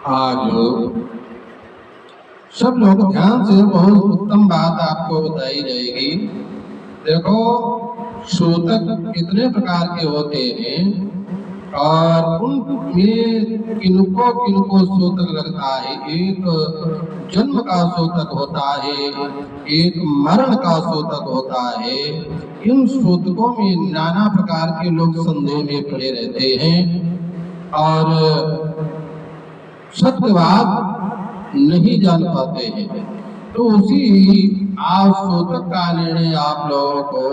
आज सब लोग ध्यान से बहुत उत्तम बात आपको बताई जाएगी। देखो, सूतक कितने प्रकार के होते हैं और उनमें किनको किनको सूतक लगता है। एक जन्म का सूतक होता है, एक मरण का सूतक होता है। इन सूतकों में नाना प्रकार के लोग संदेह में पड़े रहते हैं और सत्य बात नहीं जान पाते हैं। तो उसी आज सूतक का निर्णय आप लोगों को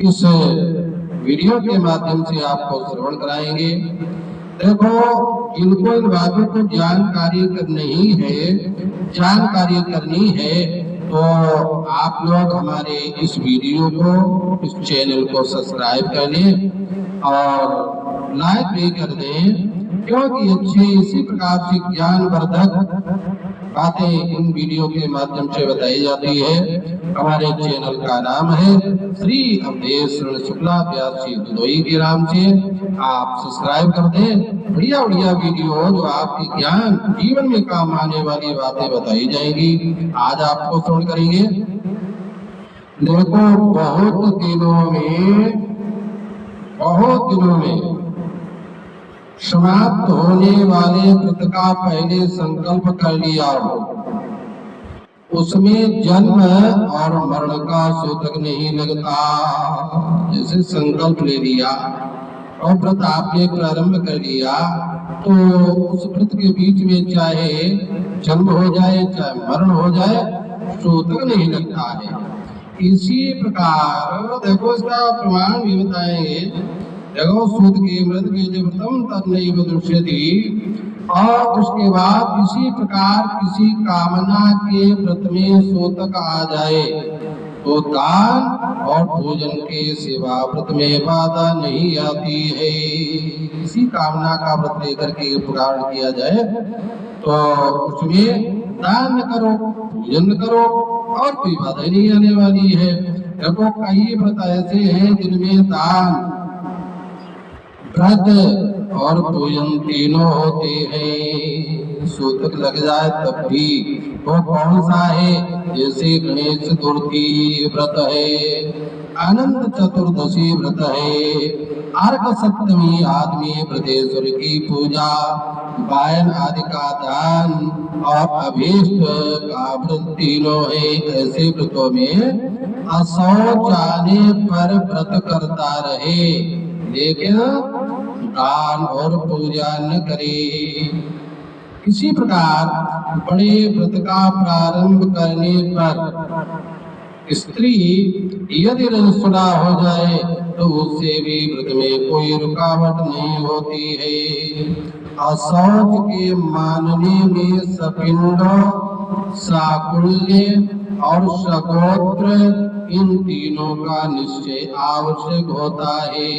इस वीडियो के माध्यम से आपको श्रवण कराएंगे। देखो, जिनको इन बातों को जानकारी करनी है तो आप लोग हमारे इस वीडियो को, इस चैनल को सब्सक्राइब कर लें और लाइक भी कर दें, क्योंकि अच्छे इसी प्रकार से ज्ञानवर्धक बातें इन वीडियो के माध्यम से बताई जाती है। हमारे चैनल का नाम है श्री अवधेश शुक्ला व्यास जी दुदोई के नाम से। आप सब्सक्राइब कर दें। बढ़िया बढ़िया वीडियो जो आपके ज्ञान जीवन में काम आने वाली बातें बताई जाएंगी, आज आपको श्रवण करेंगे। देखो, बहुत दिनों में समाप्त होने वाले व्रत का पहले संकल्प कर लिया हो, उसमें जन्म और मरण का सूतक नहीं लगता। जैसे संकल्प ले लिया और व्रत आपने प्रारंभ कर लिया, तो उस व्रत के बीच में चाहे जन्म हो जाए चाहे मरण हो जाए, सूतक नहीं लगता है। इसी प्रकार देखो, इसका प्रमाण भी बताएंगे। देखो, सूत के मृत के जब व्रतम तन्नैव दृश्यति, और उसके बाद इसी प्रकार किसी कामना के व्रत में सूतक आ जाए तो दान और भोजन के सेवा व्रत में बाधा नहीं आती है। इसी कामना का व्रत लेकर के पुराण किया जाए तो उसमें दान करो, भोजन करो और कोई बाधा नहीं आने वाली है। देखो, कई व्रत ऐसे हैं जिनमें दान, व्रत और भोजन तीनों होते हैं। सूतक लग जाए तब भी वो कौन सा है? जैसे गणेश चतुर्थी व्रत है, अनंत चतुर्दशी व्रत है, अर्क सप्तमी आदमी व्रतेश्वर की पूजा, वायन आदि का दान और अभीष्ट का व्रत तीनों है। ऐसे व्रतों में असौ जाने पर व्रत करता रहे, लेकिन दान और पूजा न करे। इसी प्रकार बड़े व्रत का प्रारंभ करने पर स्त्री यदि रजस्वला हो जाए तो उससे भी व्रत में कोई रुकावट नहीं होती है। असौच के मानने में सपिंड, साकुल्य और सगोत्र इन तीनों का निश्चय आवश्यक होता है।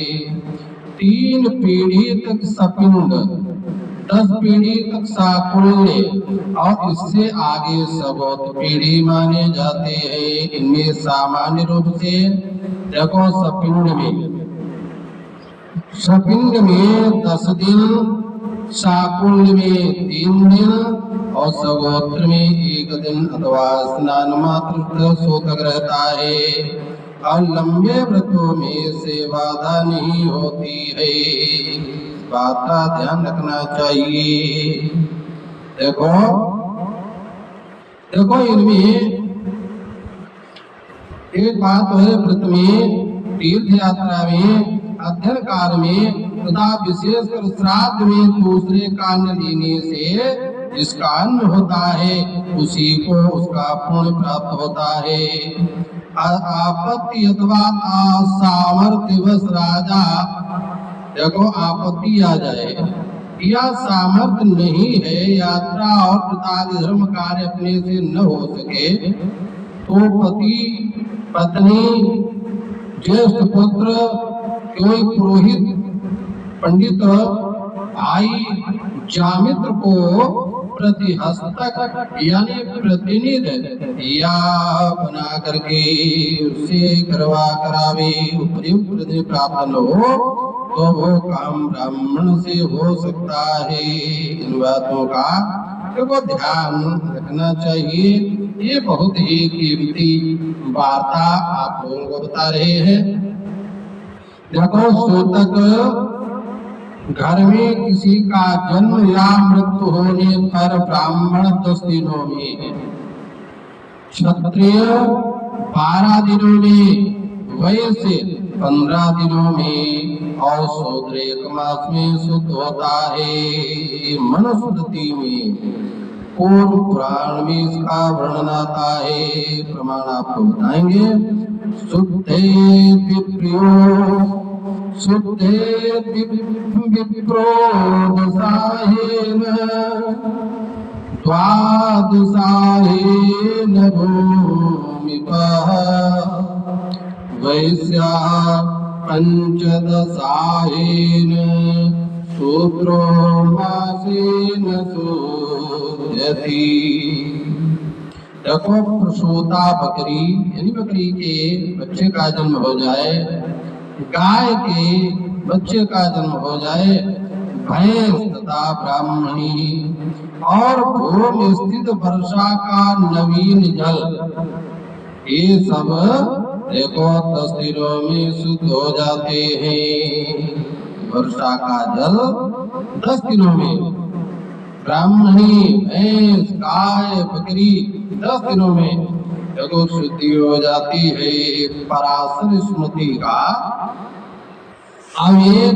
3 पीढ़ी तक सपिंड, 10 पीढ़ी तक साकुल्य और इससे आगे सगोत्र पीढ़ी माने जाते हैं। इनमें सामान्य रूप से देखो, सपिंड में 10 दिन, साकुल्य में 3 दिन और सगोत्र में 1 दिन अथवा स्नान मात्र सूतक रहता है। और लंबे व्रतों में से बाधा नहीं होती है। बात का ध्यान रखना चाहिए। देखो इनमें एक बात है, व्रत में, तीर्थ यात्रा में, अध्ययन काल में तथा विशेषकर श्राद्ध में दूसरे कान्न लेने से जिसका अन्न होता है उसी को उसका पुण्य प्राप्त होता है। आपत्ति अथवा असामर्थ्यवश राजा, देखो आपत्ति आ जाए या सामर्थ्य नहीं है, यात्रा और प्रतादि धर्म कार्य अपने से न हो सके, तो पति, पत्नी, ज्येष्ठ पुत्र, कोई पुरोहित, पंडित, भाई, जामित्र को प्रतिहस्तक यानी प्रतिनिधि या बना करके उससे करवा करावे, उपयुक्त प्राप्त हो तो वो काम ब्राह्मण से हो सकता है। इन बातों का देखो ध्यान रखना चाहिए। ये बहुत ही कीमती वार्ता आप लोगों को बता रहे हैं। देखो सूतक घर में किसी का जन्म या मृत्यु होने पर ब्राह्मण 10 दिनों में, क्षत्रिय 12 दिनों में, वैश्य 15 दिनों में और शूद्र 1 मास में शुद्ध होता है। मनुस्मृति में पूर्व पुराण में इसका वर्णन आता है। प्रमाण आपको बताएंगे। शुद्धे विप्रियो शुद्धे विप्रो दशाहेन द्वादशाहेन भूमिपः वैश्या पंचदशाहेन शूद्रो मासेन शोध्यति। देखो प्रसूता बकरी यानी बकरी के बच्चे का जन्म हो जाए, गाय के बच्चे का जन्म हो जाए, भैंस तथा ब्राह्मणी और भूमि स्थित वर्षा का नवीन जल, ये सब देखो 10 दिनों में शुद्ध हो जाते हैं। वर्षा का जल 10 दिनों में, ब्राह्मणी भैंस गाय बकरी 10 दिनों में देखो शुद्धि हो जाती है। पराशर स्मृति का अब एक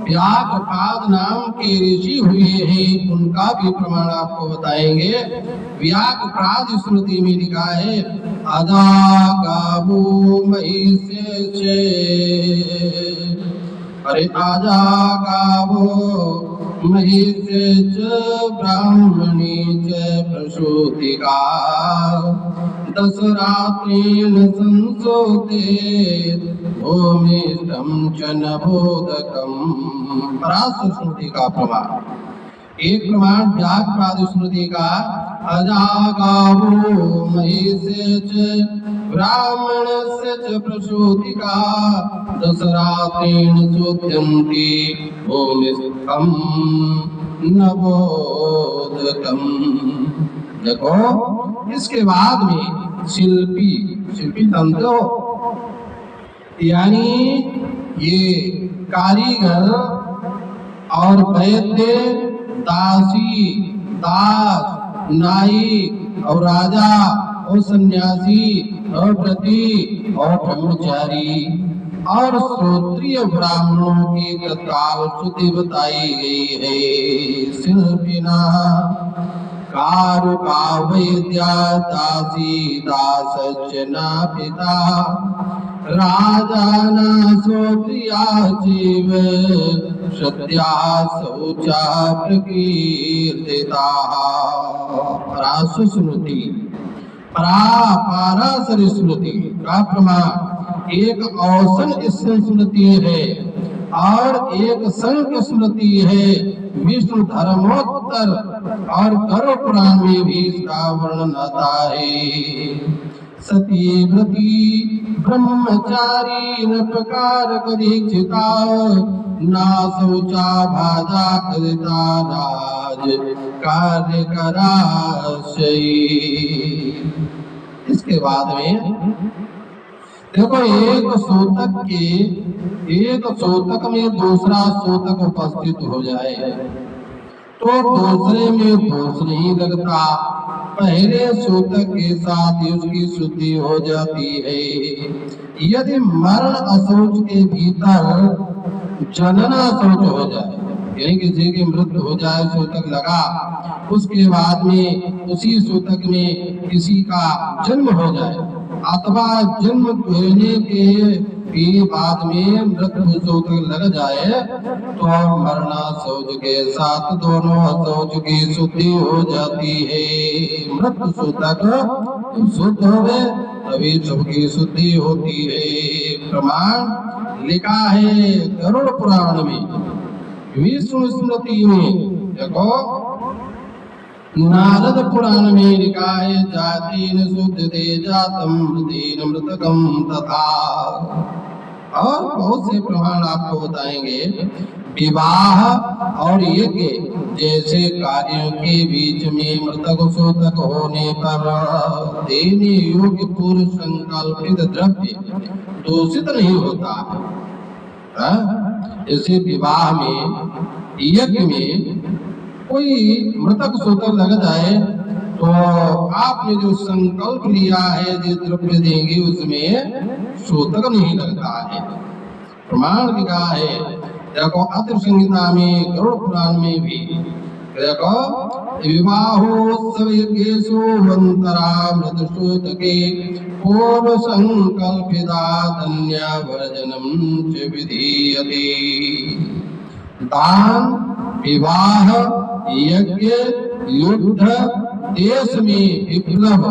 व्याघ्रपाद नाम के ऋषि हुए हैं, उनका भी प्रमाण आपको बताएंगे। व्याघ्रपाद स्मृति में लिखा है अजा गावो महिषे, अरे आजा गावो महिषे च ब्राह्मणी च प्रसूतिका 10 रात्रीन संसोते भूमिष्ठं च नभोदकम्। पराशर स्मृति का प्रमाण। एक प्रमाण व्याघ्रपाद स्मृति का अजागावो महिषे च ब्राह्मणस्य च प्रसूतिका 10 रात्रीन शोध्यन्ति भूमिष्ठं नभोदकम्। देखो इसके बाद में शिल्पी तंत्र यानी ये कारीगर और वैद्य, दासी, दास, नाई और राजा और सन्यासी और व्रती और ब्रह्मचारी और श्रोत्रिय ब्राह्मणों की तत्काल श्रुति बताई गई है। शिल्पिना कारुका वैद्या दासी दासश्च न पिता राजाना श्रोत्रिया जीव सत्या शौचा प्रकीर्तिता। पराशर स्मृति पराशर स्मृति का प्रमाण एक औसन स्मृति है और एक संख्य स्मृति है। विष्णु धर्मोत्तर और गरुड़ पुराण में भी इसका वर्णन आता है। सती व्रती ब्रह्मचारी न प्रकार दीक्षिता ना शौचा भाजा करिता राज कार्य कराशयी। इसके बाद में देखो एक सूतक में दूसरा सूतक उपस्थित हो जाए तो दूसरे में दोष नहीं लगता। पहले सूतक के साथ ही उसकी शुद्धि हो जाती है। यदि मरण अशौच के भीतर जनना शौच हो जाए यानी किसी की मृत्यु हो जाए, सूतक लगा, उसके बाद में उसी सूतक में किसी का जन्म हो जाए अथवा जन्म होने के बाद में मृत्यु सूतक लग जाए तो मरना शौच के साथ दोनों शौच की शुद्धि हो जाती है। मृत्यु सूतक शुद्ध हो गए तभी सबकी शुद्धि होती है। प्रमाण लिखा है गरुड़ पुराण में, विष्णु स्मृति में देखो, नारद पुराण में लिखा है जातीन शुद्धते जातम मृतेन मृतकम तथा। और बहुत से प्रमाण आपको बताएंगे। विवाह और यज्ञ जैसे कार्यों के बीच में मृतक शोतक होने पर देने योग्य पूर्व संकल्पित द्रव्य दूषित नहीं होता है। जैसे विवाह में, यज्ञ में कोई मृतक शोतक लग जाए तो आपने जो संकल्प लिया है जो द्रव्य देंगे उसमें शोतक नहीं लगता है। प्रमाण लिखा है, देखो अत्र संहिता में, गरुड़ पुराण में भी देखो, विवाहोत्सव यज्ञेषु वंतरामृत शोतके पूर्व संकल्पिता धन्यवर्जनम च विधीयते। दान, विवाह, यज्ञ, युद्ध, देश में विप्लव,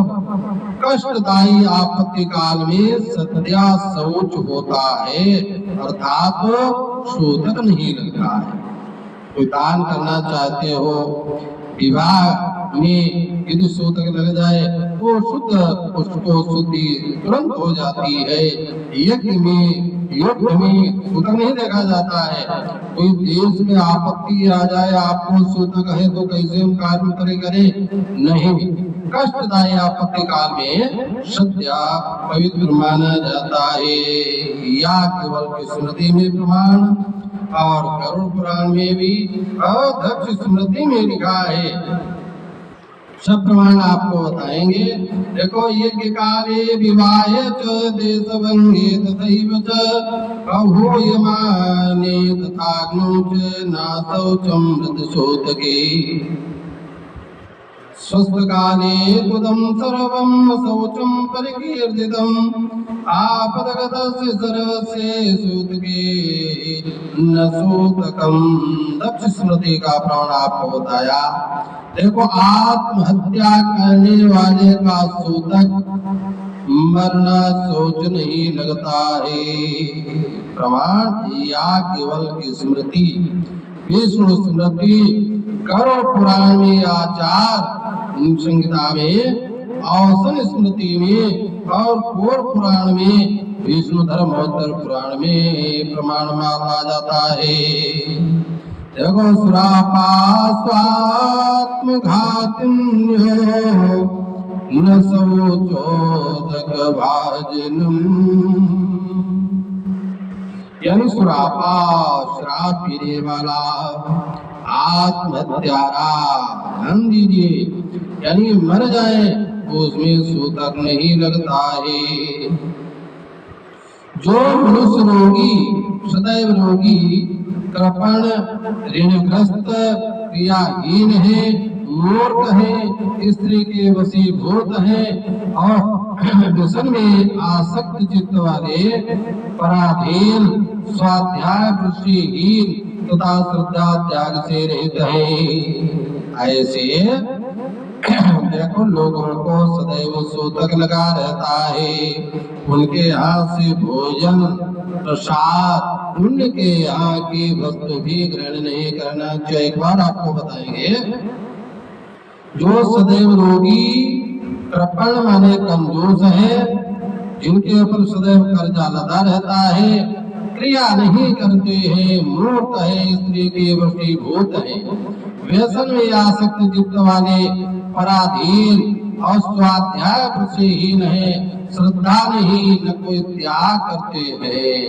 कष्टदायी आपत्ति काल में सत्या शौच होता है, अर्थात शोतक नहीं लगता है। कोई दान करना चाहते हो, विवाह में यदि शोतक लग जाए तो शुद्ध, उसको शुद्धि तुरंत हो जाती है। यज्ञ में, युद्ध में शोतक नहीं देखा जाता है। कोई देश में आपत्ति आ जाए, आपको शोतक है तो कैसे हम कार्य करें? नहीं, कष्टदायी आपत्ति काल में सत्या पवित्र माना जाता है। या केवल की स्मृति में प्रमाण, और गरुड़ पुराण में भी और दक्ष स्मृति में लिखा है, सब प्रमाण आपको बताएंगे। देखो, यज्ञ काले विवाहे च देशभंगे तथैव च अभूयमाने तथाग्नौ च नाशौचं मृतशोतके। स्वस्थकाले तुदं सर्वं शौचं परिकीर्तितम् आपदगतस्य सर्वस्य शोतके न शोतकम्। दक्ष स्मृति का प्राण आपको बताया। देखो, आत्महत्या करने वाले का शोतक मरना सोच नहीं लगता है। प्रमाण या केवल की स्मृति, विष्णु स्मृति, गरुड़ पुराण में, आचार संहिता में, औसन स्मृति में और कोर पुराण में, विष्णु धर्मोत्तर पुराण में प्रमाण माना जाता है। देखो, सुरापा स्वात्म घातिन्यो न शौचोदक भाजनम। यानी सुरापा, शराब पीने वाला, आत्महत्यारा, ध्यान दीजिए, यानी मर जाए तो उसमें शोतक नहीं लगता है। जो मनुष्य रोगी, सदैव रोगी, कृपण, ऋणग्रस्त, क्रियाहीन है, मूर्ख है, स्त्री के वशीभूत है और व्यसन में आसक्त चित्त वाले, पराधीन, स्वाध्याय वृत्तिहीन तथा श्रद्धा त्याग से रहित है, ऐसे देखो लोगों को सदैव शोतक लगा रहता है। उनके हाथ से भोजन, प्रसाद, उनके यहाँ की वस्तु भी ग्रहण नहीं करना चाहिए। एक बार आपको बताएंगे, जो सदैव रोगी, कृपण माने कंजूस है, जिनके ऊपर सदैव कर्जा लदा रहता है, क्रिया नहीं करते हैं, मूर्ख है, स्त्री के वशीभूत है, व्यसन में आसक्त चित्त वाले, पराधीन और स्वाध्याय वृत्तिहीन है, श्रद्धा नहीं, न कोई त्याग करते हैं,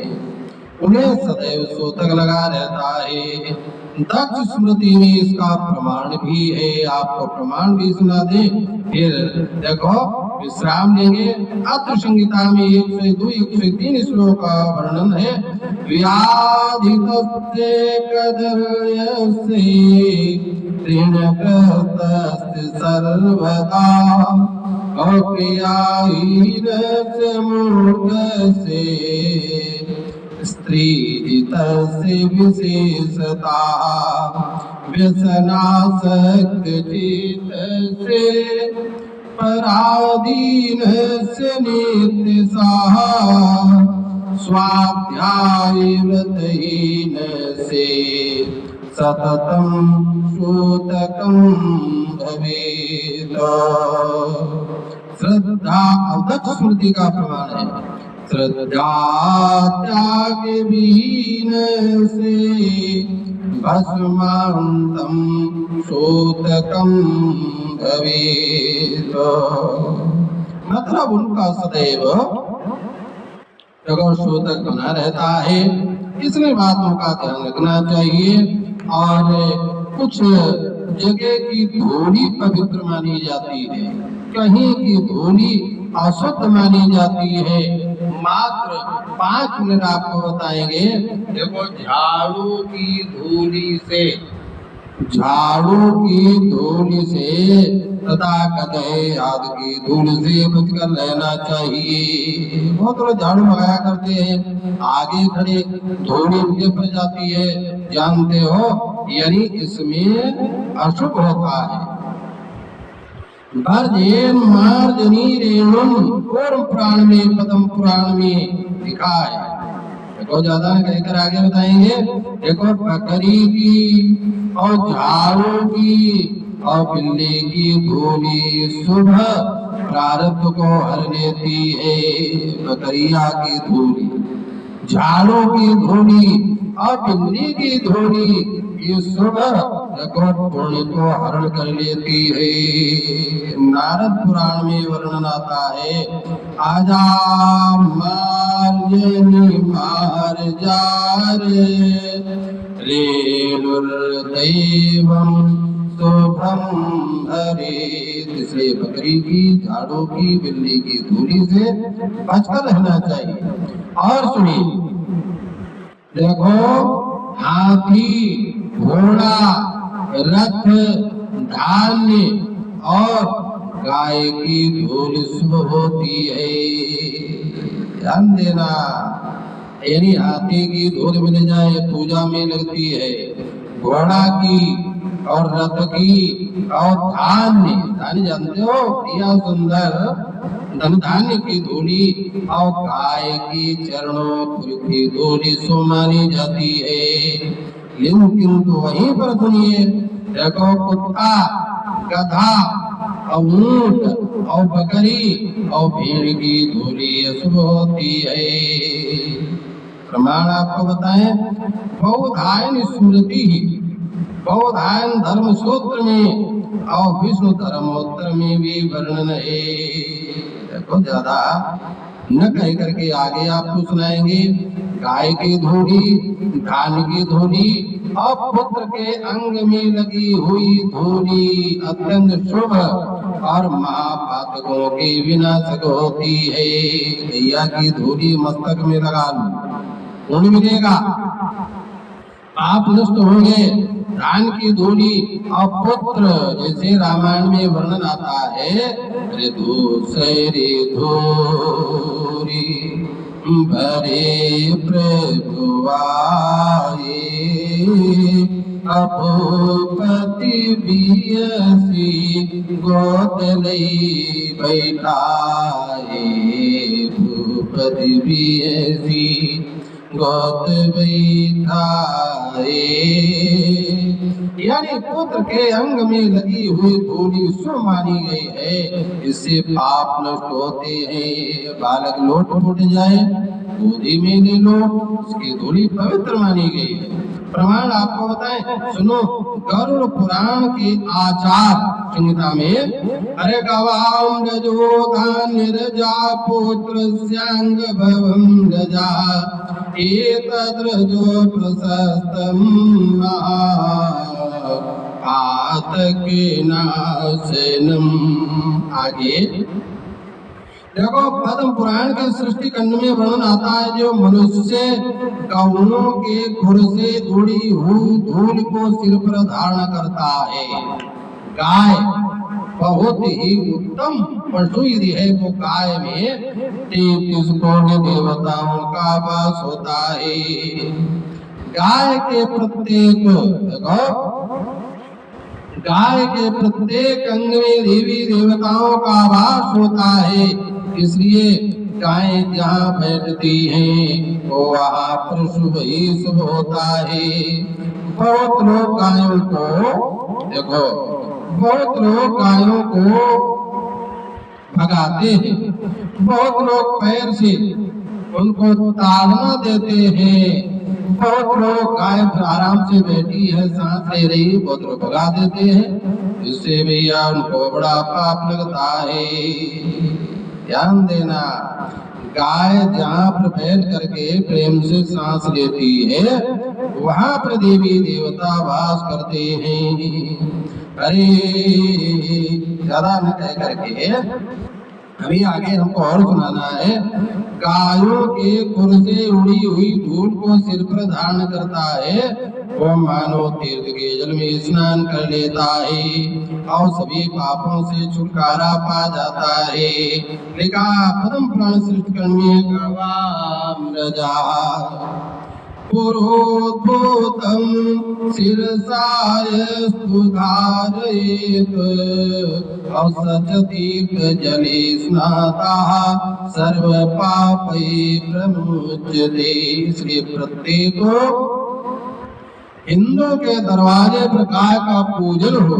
उन्हें सदैव शोतक लगा रहता है। दक्ष स्मृति में इसका प्रमाण भी है, आपको प्रमाण भी सुना दे। फिर देखो, विश्राम लेंगे। अत्र संहिता में 102, 103 श्लोक का वर्णन है। व्याधितस्य कदर्यस्य ऋणकृतस्य सर्वदा अक्रियाहीनस्य मूढस्य स्त्रीजितस्य विशेषता व्यसनासक्त चित्तस्य पराधीनस्य नित्यसः स्वाध्यायव्रतहीनस्य सततं शोतकं भवेत्। श्रद्धा, दक्ष स्मृति का प्रमाण है। श्रद्धा त्याग विहीन से भस्मांतम शोतकम भवेत। मतलब उनका सदैव शोतक बना रहता है। इसलिए बातों का ध्यान रखना चाहिए। और कुछ जगह की धूली पवित्र मानी जाती है, कहीं की धूली अशुद्ध मानी जाती है। मात्र 5 मिनट आपको बताएंगे। देखो, झाड़ू की धूली से तथा गधे आदि की धूल से बचकर रहना चाहिए। बहुत लोग झाड़ू लगाया करते हैं, आगे खड़े धूली उनके पर जाती है, जानते हो, यानी इसमें अशुभ होता है। भर्जेन मार्जनी रेणुम पूर्व पुराण में, पद्म पुराण में लिखा है। देखो, ज्यादा न कहकर आगे बताएंगे। देखो, बकरी की और झाड़ू की और बिल्ली की धूली शुभ प्रारब्ध को हर लेती है। बकरिया की धूली, झाड़ू की धूली और बिल्ली की धूली ये शुभ पुण्य को हरण कर लेती है। नारद पुराण में वर्णन आता है, आजा मार्जनी मार्जार रेणुर्दैवम शुभम हरे। इसलिए बकरी की, झाड़ू की, बिल्ली की धूली से बचकर रहना चाहिए। और सुनिए, देखो, हाथी, घोड़ा, रथ, धान्य और गाय की धूल शुभ होती है। ध्यान देना, यानी हाथी की धूल मिल जाए पूजा में लगती है, घोड़ा की और रथ की और धान्य जानते हो, बढ़िया सुंदर धन धान्य की धूली और गाय की चरणों की धूली सो मानी जाती है। किंतु वहीं पर सुनिए, देखो, कुत्ता, गधा और ऊंट और बकरी और भेड़ की धूली अशुभ होती है। प्रमाण आपको बताएं, बौधायन स्मृति, बौधायन धर्म सूत्र में और विष्णु धर्मोत्तर में भी वर्णन है। देखो, ज्यादा न कह करके आगे आपको सुनाएंगे। गाय की धूली, धान की धूली और पुत्र के अंग में लगी हुई धूली अत्यंत शुभ और महापातकों के विनाशक होती है। गैया की धूली मस्तक में लगा लो, पुण्य मिलेगा, पाप नष्ट होंगे। धान की धूली और पुत्र, जैसे रामायण में वर्णन आता है, ऋतुसरी धूरी भरे प्रभु आए, अभूपति बियसी गोद लई बैठाए। भूपति बियसी गोद बैठाए, यानी पुत्र के अंग में लगी हुई धूली शुभ मानी गई है। इससे पाप नष्ट होते हैं। बालक लोट फूट जाए, गोदी में ले लो, उसकी धूली पवित्र मानी गई है। प्रमाण आपको बताएं, सुनो, गरुड़ पुराण के आचार संहिता में, अरे गवाम रजो धान्य रजा पुत्र स्यांग भवम रजा एतद्रजो प्रशस्तम पातके नाशनम। आगे देखो, पद्म पुराण के सृष्टि खंड में वर्णन आता है, जो मनुष्य गौनों के खुर से उड़ी हुई धूल को सिर पर धारण करता है। गाय बहुत ही उत्तम पशु यदि है, वो गाय में 33 करोड़ देवताओं का वास होता है। गाय के प्रत्येक, देखो, गाय के प्रत्येक अंग में देवी देवताओं का वास होता है। इसलिए गाय जहाँ बैठती है वो वहाँ पर शुभ ही शुभ होता है। बहुत लोग गायों को, देखो, बहुत लोग गायों को भगाते हैं, बहुत लोग पैर से उनको ताड़ना देते हैं। बहुत लोग गाय आराम से बैठी है, सांस ले रही, बहुत लोग भगा देते हैं, इससे भैया उनको बड़ा पाप लगता है। ध्यान देना, गाय जहाँ पर बैठ करके प्रेम से सांस लेती है वहां पर देवी देवता वास करते हैं। अरे ज्यादा न कह करके अभी आगे हमको और सुनाना है। गायों के खुर से उड़ी हुई धूल को सिर पर धारण करता है, वो मानो तीर्थ के जल में स्नान कर लेता है और सभी पापों से छुटकारा पा जाता है। लिखा पद्म पुराण सृष्टि कर्मी गवाम्रजा पुरोद्भूतं शिरसायस्तु धारयेत् औसच तीर्थजले स्नातः सर्वपापैः प्रमुच्यते। इसलिए प्रत्येक हिंदू के दरवाजे पर गाय का पूजन हो।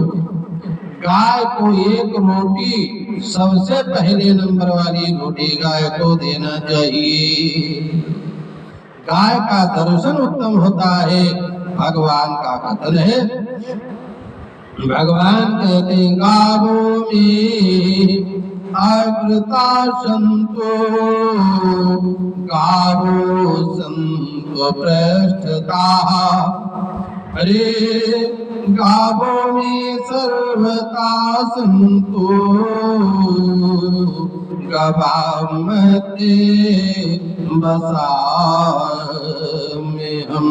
गाय को एक रोटी, सबसे पहले नंबर वाली रोटी गाय को देना चाहिए। गाय का दर्शन उत्तम होता है। भगवान का कथन है, भगवान कहते हैं गावों में अग्रता संतो गावो संतो पृष्ठता। अरे गावों में सर्वता संतो गवामते बसा में हम।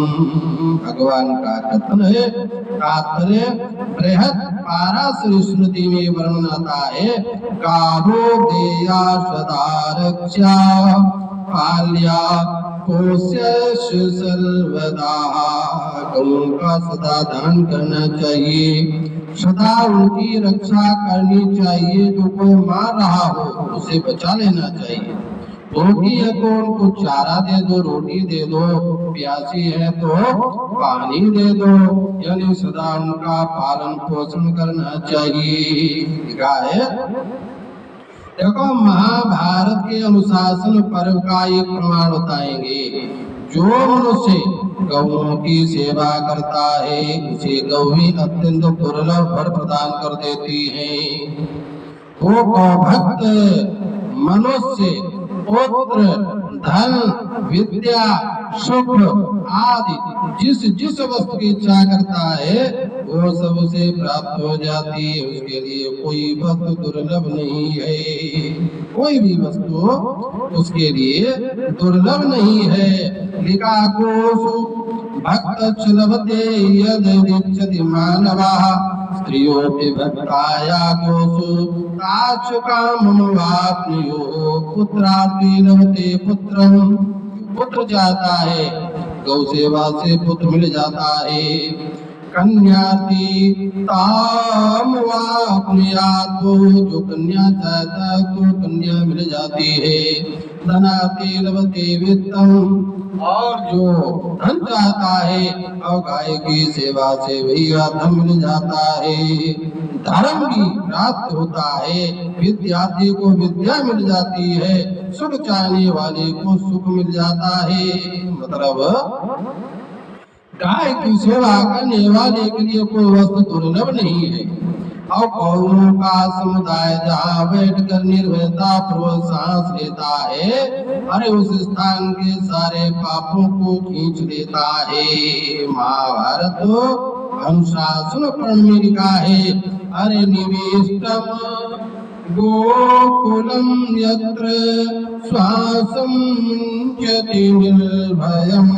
भगवान का कथन है, तात्पर्य बृहद पाराशर स्मृति में वर्णन आता है। गावो देया सदा रक्षा पाल्या पोष्यश सर्वदा। गौओं का सदा दान करना चाहिए, सदा उनकी रक्षा करनी चाहिए। जो कोई मार रहा हो उसे बचा लेना चाहिए। भूखी है तो उनको चारा दे दो, रोटी दे दो, प्यासी है तो पानी दे दो, यानी सदा उनका पालन पोषण करना चाहिए। गाय देखो, महाभारत के अनुशासन पर्व का एक प्रमाण बताएंगे। जो मनुष्य गौओं की सेवा करता है उसे गौएं अत्यंत दुर्लभ वर प्रदान कर देती हैं। वो गौभक्त मनुष्य पुत्र, धन, विद्या, सुख आदि जिस वस्तु की इच्छा करता है वो सब उसे प्राप्त हो जाती है। उसके लिए कोई वस्तु दुर्लभ नहीं है, कोई भी वस्तु उसके लिए दुर्लभ नहीं है। लिखा गोसु भक्त लभते यद विच्छति मानवः स्त्रियोऽपि भक्ताया गोसु ताच काममवाप्नुयो पुत्रापि लभते पुत्रं। पुत्र चाहता है, गौ सेवा से पुत्र मिल जाता है। कन्याति ताम वाप्नुयात्, जो कन्या चाहता है तो कन्या मिल जाती है। धनाति लभते वित्तम, और जो धन चाहता है और गाय की सेवा से भैया धन मिल जाता है। धर्म भी प्राप्त होता है, विद्यार्थी को विद्या मिल जाती है, सुख चाहने वाले को सुख मिल जाता है। मतलब गाय की सेवा करने वाले के लिए कोई वस्तु दुर्लभ नहीं है। और कौमों का समुदाय जहाँ बैठकर निर्भयता पूर्वक सांस लेता है, अरे उस स्थान के सारे पापों को खींच लेता है। महाभारत अनुशासन पर्व में लिखा है, अरे निवेष्टम गोकुलम यत्र श्वासं मुञ्चति निर्भयम्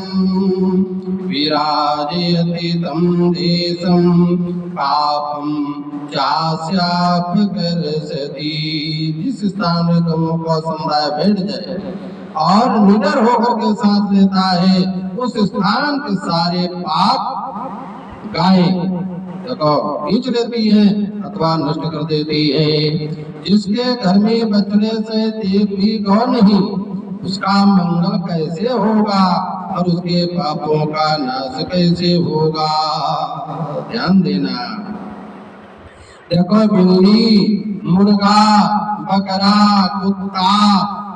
विराजयति तं देशं पापं चास्यापकर्षति। जिस स्थान में गौओं का समुदाय बैठ जाए और निडर होकर के सांस लेता है, उस स्थान के सारे पाप गाय देखो खींच लेती है अथवा नष्ट कर देती है। जिसके घर में बछड़े से एक भी गौ नहीं, उसका मंगल कैसे होगा और उसके पापों का नाश कैसे होगा। ध्यान देना। देखो बिल्ली, मुर्गा, बकरा, कुत्ता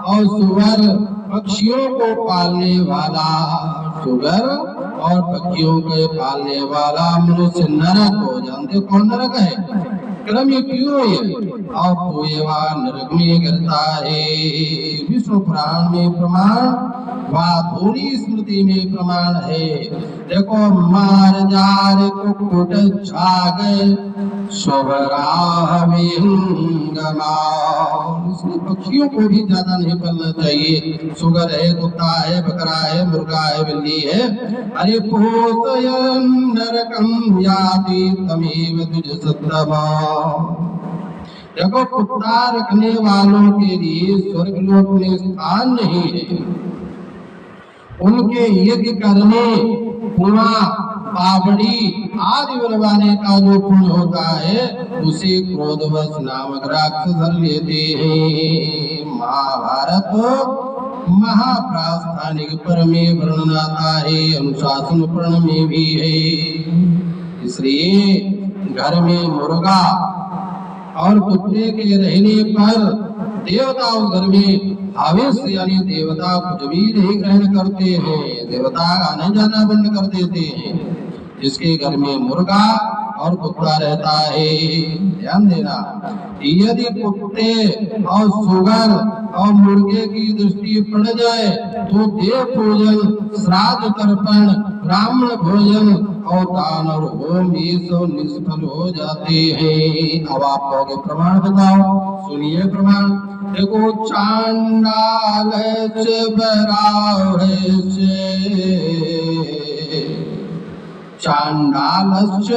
और सुअर पक्षियों को पालने वाला, सुअर और पक्षियों के पालने वाला मनुष्य नरक हो। जानते हो कौन नरक है? क्रम ये क्यों है? और पोएवा नरक में गिरता है। विष्णु पुराण में प्रमाण व धोनी स्मृति में प्रमाण है। देखो, मार जार कुकुट छाग स्वराह विहंगमा। इसलिए पक्षियों को भी ज्यादा नहीं पालना चाहिए। सुगर है, कुत्ता है, बकरा है, मुर्गा है, बिल्ली है। अरे पोषयन् नरकं याति तमेव द्विज सत्तमा। देखो, कुत्ता रखने वालों के लिए स्वर्गलोक में स्थान नहीं है। उनके यज्ञ करने, कुआं, पावड़ी आदि बनवाने का जो पुण्य होता है उसे क्रोधवश नामक राक्षस धर लेते हैं। महाभारत महाप्रास्थानिक पर्व में वर्णन आता है, अनुशासन पर्व में भी है। इसलिए घर में मुर्गा और कुत्ते के रहने पर देवता उस घर में आवेश यानी देवता कुछ भी नहीं ग्रहण करते हैं, देवता आने जाना बंद कर देते हैं। जिसके घर में मुर्गा और कुत्ता रहता है, ध्यान देना, यदि कुत्ते और सुगर और मुर्गे की दृष्टि पड़ जाए तो देव पूजन, श्राद्ध तर्पण, ब्राह्मण भोजन और दान और होम ये सब निष्फल हो जाते हैं। अब आप कहोगे प्रमाण बताओ, सुनिए प्रमाण। देखो, चांडाल चांडालश्च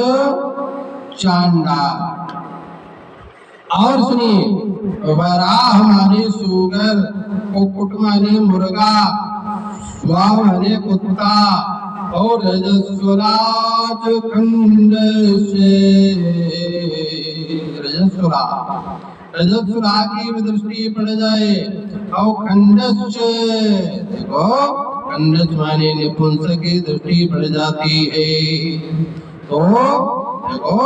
चांडाल। और सुनिए, वराह माने सुगर, कुक्कुट माने मुर्गा, स्वा माने कुत्ता और रजस्वराज खंड से रजस्वरा की दृष्टि पड़ जाए और खंडश्च, देखो खंडच माने निपुंस की दृष्टि पड़ जाती है। तो देखो,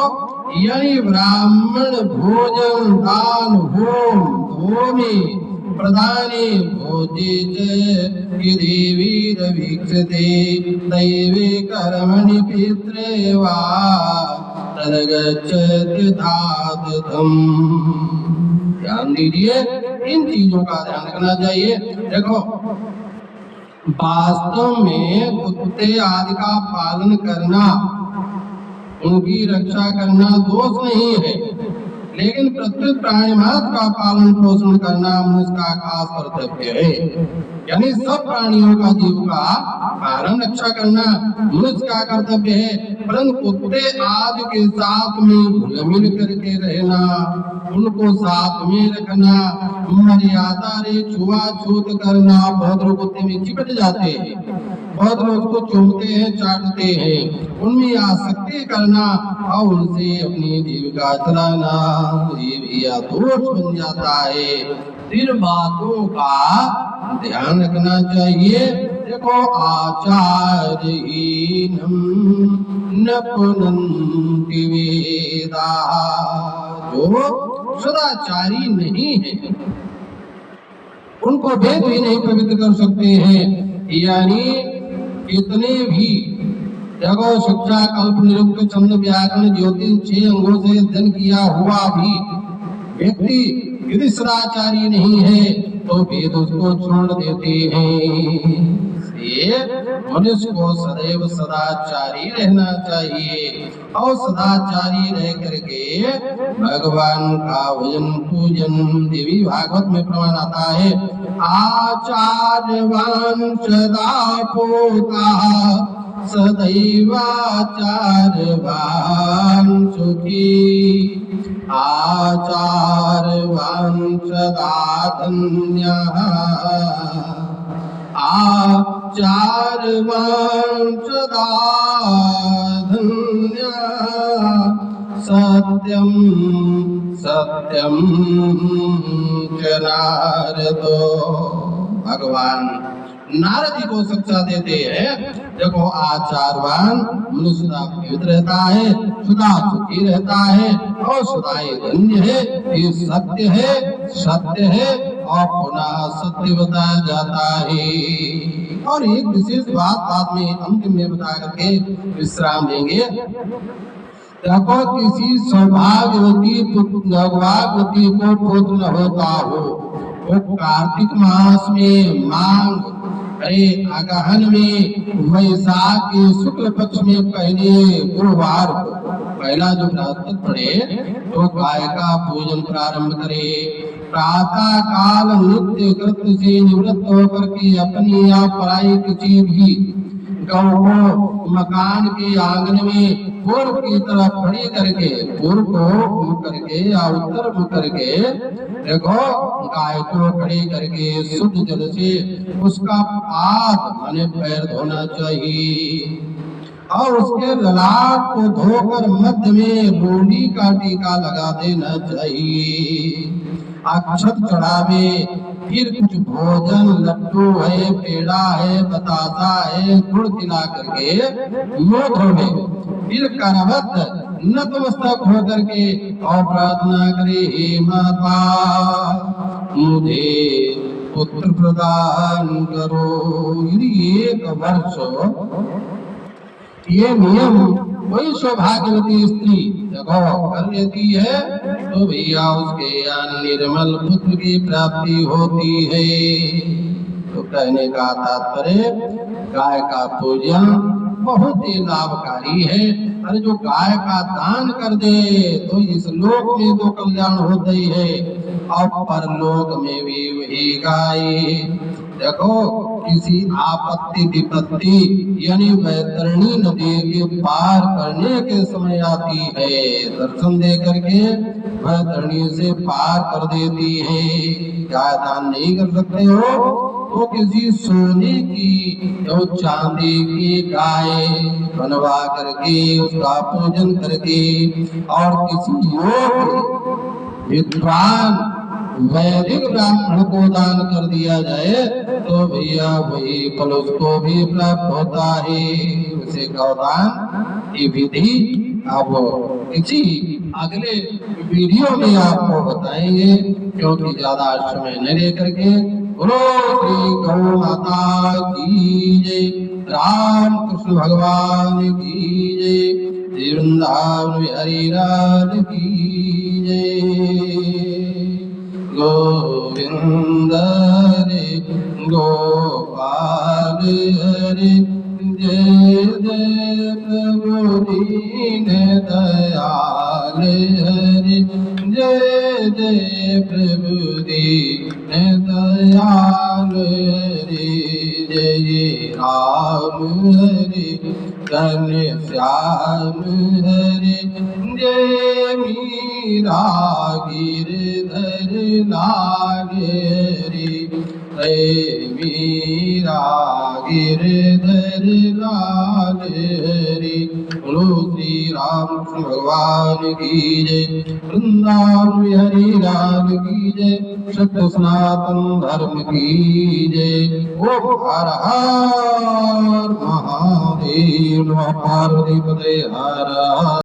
यानी ब्राह्मण भोजन, दान, होम, होमी, प्रदाने भोजे च वीक्षते दैवे कर्मणि पित्रे वा तदगच्छति धातुम्। ध्यान दीजिए, इन चीजों का ध्यान रखना चाहिए। देखो, वास्तव में कुत्ते आदि का पालन करना, उनकी रक्षा करना दोष नहीं है, लेकिन प्रत्येक प्राणी मात्र का पालन पोषण करना मनुष्य का खास कर्तव्य है। यानी सब प्राणियों का जीव का पालन रक्षा करना मनुष्य का कर्तव्य है, परंतु कुत्ते आदि के साथ में घुल मिल करके रहना, उनको साथ में रखना, मर्यादा रे छुआछूत करना। बहुत लोग कुत्ते में चिपट जाते हैं, बहुत लोग उसको चूमते हैं, चाटते हैं, उनमें आसक्ति करना और उनसे अपनी जीविका चलाना, ये भी दोष बन जाता है। इन बातों का ध्यान रखना चाहिए। देखो, आचार्यहीनम न पुनन्ति वेदा, जो सदाचारी नहीं है उनको वेद भी नहीं पवित्र कर सकते हैं। यानी कितने भी देखो, शिक्षा, कल्प, निरुक्त, छंद, व्याकरण, ज्योतिष 6 अंगों से अध्ययन किया हुआ भी व्यक्ति यदि सदाचारी नहीं है तो वेद उसको छोड़ देते हैं। इसलिए मनुष्य को सदैव सदाचारी रहना चाहिए और सदाचारी रह करके भगवान का भजन पूजन। देवी भागवत में प्रमाण आता है, आचार्यवान सदा पोता सदैवाचार्यवान सुखी, आचार्यवान सदा धन्यः, आचार्यवान सदा धन्यः, सत्यम सत्यम च नारदो। भगवान नारद जी को शिक्षा देते हैं। देखो, आचारवान मनुष्य सदा पवित्र रहता है, सदा सुखी रहता है और सदा धन्य है। ये सत्य है, सत्य है और पुनः सत्य बताया जाता है। और एक विशेष बात बाद में अंत में बता करके विश्राम लेंगे। देखो, किसी सौभाग्यवती को पुत्र न होता हो, वो कार्तिक मास में मांग अगहन में वैशाख के शुक्ल पक्ष में पहले गुरुवार को पहला जो बृहस्पति पड़े तो गाय का पूजन प्रारंभ करे। प्रातः काल नित्य कृत्य से निवृत्त होकर के अपनी या पराई किसी भी गौ को मकान के आंगन में पूर्व की तरफ खड़ी करके, पूर्व को मुख करके या उत्तर मुख करके देखो, गाय को खड़ी करके शुद्ध जल से उसका पाद माने पैर धोना चाहिए और उसके ललाट को धोकर मध्य में रोली का टीका लगा देना चाहिए। अक्षत चढ़ावे, फिर कुछ भोजन, लड्डू है, पेड़ा है, बतासा है, गुड़ खिला करके मुंह धोवे, फिर करवत नतमस्तक होकर के और प्रार्थना करे, हे माता मुझे पुत्र प्रदान करो। यदि 1 वर्ष ये नियम कोई सौभाग्यवती स्त्री देखो कर लेती है तो भैया उसके यहाँ निर्मल पुत्र की प्राप्ति होती है। तो कहने का तात्पर्य गाय का पूजन बहुत ही लाभकारी है। अरे जो गाय का दान कर दे तो इस लोक में तो कल्याण होता ही है और परलोक में भी वही गाय देखो किसी आपत्ति विपत्ति यानी वैतरणी नदी के पार करने के समय आती है, दर्शन दे करके वैतरणी से पार कर देती है। गाय दान नहीं कर सकते हो तो किसी सोने की या चांदी की गाय बनवा करके उसका पूजन करके और किसी योग विद्वान वैदिक ब्राह्मण को दान कर दिया जाए तो भैया वही फल उसको भी प्राप्त होता है। उसे गौदान की विधि अब किसी अगले वीडियो में आपको बताएंगे क्योंकि ज्यादा समय न लेकर के। बोलो श्री गौ माता की जय, राम कृष्ण भगवान की जय, वृंदावन बिहारी लाल की जय। गोविंद हरे गोपाल हरे, जय जय प्रभु दीन दयाल हरे, जय जय प्रभु दीन दयाल हरे, जय राम हरे घनश्याम हरे, जय मीरा गिरधर लाल हरे, जय मीरा गिरधर लाल हरे। बोलो श्री रामकृष्ण भगवान की जय, वृंदावन बिहारी लाल की जय, सत्य सनातन धर्म की जय। ओ हर हर महादेव, पार्वती पते हर हर।